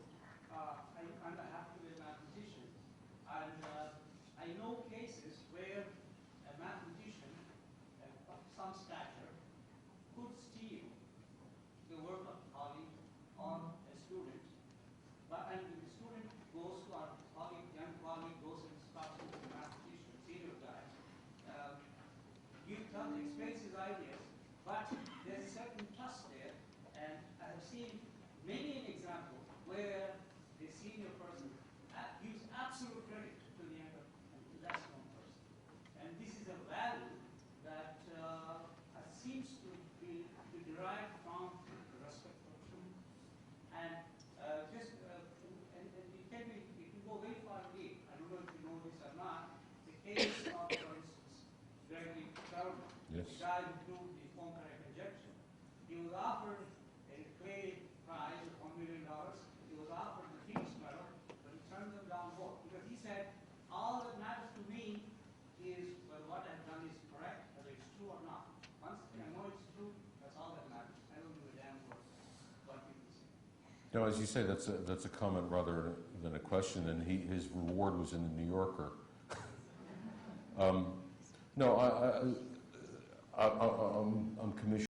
I'm a happy to be a mathematician, and I know cases where a mathematician of some stature could steal the work of a colleague or a student, and the student goes to our colleague, young colleague, goes and starts with the mathematician, senior guy, explains his ideas, but there's a certain trust there, and I have seen many an example where the senior person gives absolute credit to the younger and to less known person. And this is a value that seems to be derived from respect for truth. And it can go very far deep. I don't know if you know this or not. The case of, for instance, Gregory Charman, Yes. the guy who proved the Poincare conjecture. He was offered a Clay prize of $1 million. He was offered the Phoenix Medal, but he turned them down both because he said, all that matters to me is whether what I've done is correct, whether it's true or not. Once I know it's true, that's all that matters. I don't give a damn what people say. No, as you say, that's a comment rather than a question, and his reward was in the New Yorker. No, I'm commissioned